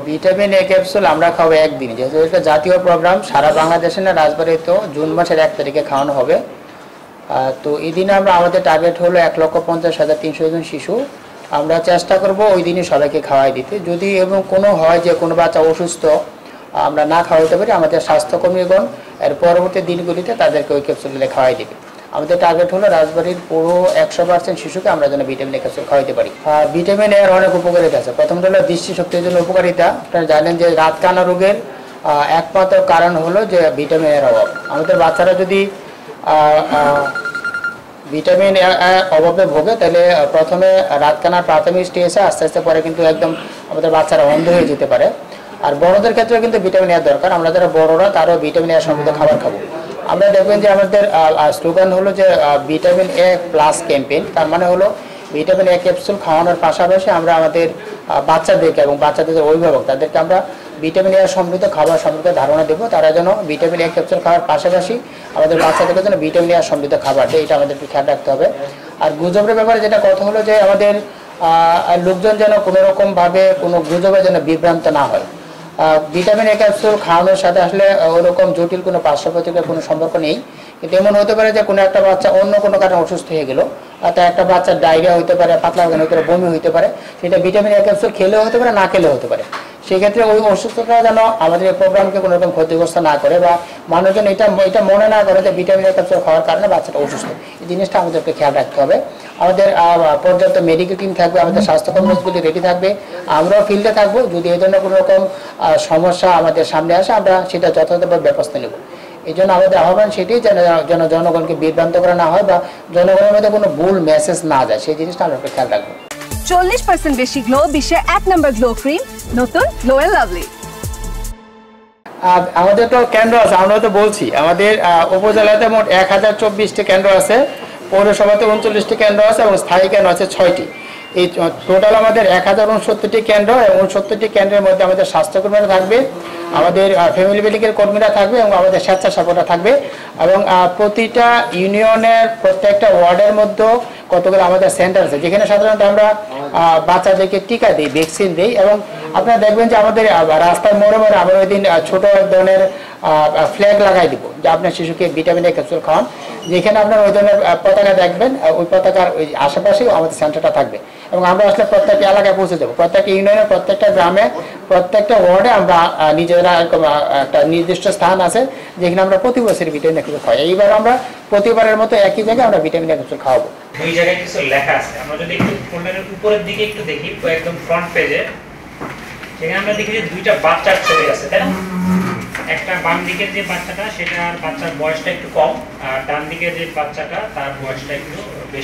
Vitamin A capsule আমরা খাবো একদিনই, যেহেতু এটা জাতীয় প্রোগ্রাম সারা বাংলাদেশে না, রাজবাড়িতেও জুন মাসের 1 তারিখে খাওয়ানো হবে। তো এই দিনে আমাদের টার্গেট হলো 1,50,300 জন শিশু। আমরা চেষ্টা করব ওই দিনই সবাইকে খাওয়াই দিতে। যদি এবং কোনো হয় যে কোনো বাচ্চা অসুস্থ, আমরা না খাওয়াতে পারি, আমাদের স্বাস্থ্যকর্মীগণ এর পরবর্তী দিনগুলিতে তাদেরকে ওই ক্যাপসুলগুলো খাওয়াই দিবে। আমাদের টার্গেট হলো রাজবাড়ির পুরো 100% শিশুকে আমরা যেন ভিটামিন এ ক্যাপসুল খাওয়াইতে পারি। ভিটামিন এর অনেক উপকারিতা আছে। প্রথমটা হলো দৃষ্টিশক্তির জন্য উপকারিতা। আপনারা জানেন যে রাতকানা রোগের একমাত্র কারণ হলো যে ভিটামিন এর অভাব। আমাদের বাচ্চারা যদি ভিটামিন অভাবে ভোগে, তাহলে প্রথমে রাতকানার প্রাথমিক স্টেজে, আস্তে আস্তে পরে কিন্তু একদম আমাদের বাচ্চারা অন্ধ হয়ে যেতে পারে। আর বড়দের ক্ষেত্রে কিন্তু ভিটামিন এর দরকার। আমরা যারা বড়রা তারও ভিটামিন এর সমৃদ্ধ খাবার খাবো। আমরা দেখবেন যে আমাদের স্লোগান হলো যে ভিটামিন এ প্লাস ক্যাম্পেইন। তার মানে হলো ভিটামিন এ ক্যাপসুল খাওয়ানোর পাশাপাশি আমরা আমাদের বাচ্চাদেরকে এবং বাচ্চাদের অভিভাবক তাদেরকে আমরা ভিটামিন এ সমৃদ্ধ খাবার সম্পর্কে ধারণা দেবো। তারা যেন ভিটামিন এ ক্যাপসুল খাওয়ার পাশাপাশি আমাদের বাচ্চাদেরকে যেন ভিটামিন এ সমৃদ্ধ খাবার দেয়, এটা আমাদেরকে খেয়াল রাখতে হবে। আর গুজবের ব্যাপারে যেটা কথা হলো যে আমাদের লোকজন যেন কোনোরকমভাবে কোনো গুজবে যেন বিভ্রান্ত না হয়। ভিটামিন এ ক্যাপসুল খাওয়ানোর সাথে আসলে ওরকম জটিল কোনো পার্শ্ব প্রতিক্রিয়ার কোনো সম্পর্ক নেই। কিন্তু এমন হতে পারে যে কোনো একটা বাচ্চা অন্য কোনো কারণে অসুস্থ হয়ে গেল, তাই একটা বাচ্চার ডায়রিয়া হতে পারে, পাতলা পায়খানা হতে পারে, বমি হতে পারে, সেটা ভিটামিন এ ক্যাপসুল খেলেও হতে পারে, না খেলেও হতে পারে। সেক্ষেত্রে ওই অসুস্থতা যেন আমাদের এই প্রোগ্রামকে কোনো রকম ক্ষতিগ্রস্ত না করে, বা মানুষজন এটা মনে না করে যে ভিটামিন এ ক্যাপসুল খাওয়ার কারণে বাচ্চাটা অসুস্থ। এই জিনিসটা আমাদেরকে খেয়াল রাখতে হবে। আমাদের পর্যাপ্ত মেডিকেল টিম থাকবে, আমাদের স্বাস্থ্যকর্মীগুলি রেডি থাকবে, আমরাও ফিল্ডে থাকবো। যদি এই জন্য কোনো রকম সমস্যা আমাদের সামনে আসে, আমরা সেটা যথাযথভাবে ব্যবস্থা নেব। এই জন্য আমাদের আহ্বান সেটাই যেন জনগণকে বিভ্রান্ত করা না হয় বা জনগণের মধ্যে কোনো ভুল মেসেজ না যায়, সেই জিনিসটা আমরা খেয়াল রাখবো। 40% বেশি গ্লো, বিশ্বের 1 নম্বর গ্লো ক্রিম, নতুন গ্লো এন্ড লাভলি। আমাদের তো কেন্দ্র আছে, আমরা তো বলছি আমাদের উপজেলাতে মোট 1024টি কেন্দ্র আছে, পৌরসভাতে 39টি কেন্দ্র আছে এবং স্থায়ী কেন্দ্র আছে 6টি। এই টোটাল আমাদের 1069টি কেন্দ্র, এবং 69টি কেন্দ্রের মধ্যে আমাদের স্বাস্থ্যকর্মীরা থাকবে, আমাদের ফ্যামিলি মেডিকেল কর্মীরা থাকবে এবং আমাদের স্বেচ্ছাসেবকরা থাকবে। এবং প্রতিটা ইউনিয়নের প্রত্যেকটা ওয়ার্ডের মধ্যে কতগুলো আমাদের সেন্টার আছে, যেখানে সাধারণত আমরা বাচ্চাদেরকে টিকা দিই, ভ্যাকসিন দিই। এবং আপনারা দেখবেন যে আমাদের রাস্তায় মোড়ে মোড়ে আমরা ওই দিন ছোটো এক ধরনের ফ্ল্যাগ লাগাই দিব যে আপনার শিশুকে ভিটামিন এ ক্যাপসুল খাওয়ান। যেখানে আপনার ওই ধরনের পতাকা দেখবেন, ওই পতাকার ওই আশেপাশেও আমাদের সেন্টারটা থাকবে। এবং আমরা আসলে প্রত্যেকটা এলাকায় পৌঁছে যাবো, প্রত্যেকটা ইউনিয়নে, প্রত্যেকটা গ্রামে, প্রত্যেকটা ওয়ার্ডে আমরা নিজেরা একটা নির্দিষ্ট স্থান আছে যেখানে আমরা প্রতি বছর ভিটামিন এ ক্যাপসুল খাওয়াই। এইবার আমরা প্রতিবারের মতো একই জায়গায় আমরা ভিটামিন এ ক্যাপসুল খাওয়াবো। দুই জায়গায় কিছু লেখা আছে, আমরা যদি একটু ফোল্ডারের উপরের দিকে একটু দেখি, একদম ফ্রন্ট পেজে সেখানে আমরা দেখি যে দুইটা বাচ্চার ছবি আছে, তাই না? একটা বাম দিকের যে বাচ্চাটা, সেটার বাচ্চার বয়সটা একটু কম, আর ডান দিকের যে বাচ্চাটা তার বয়সটা একটু বেশি।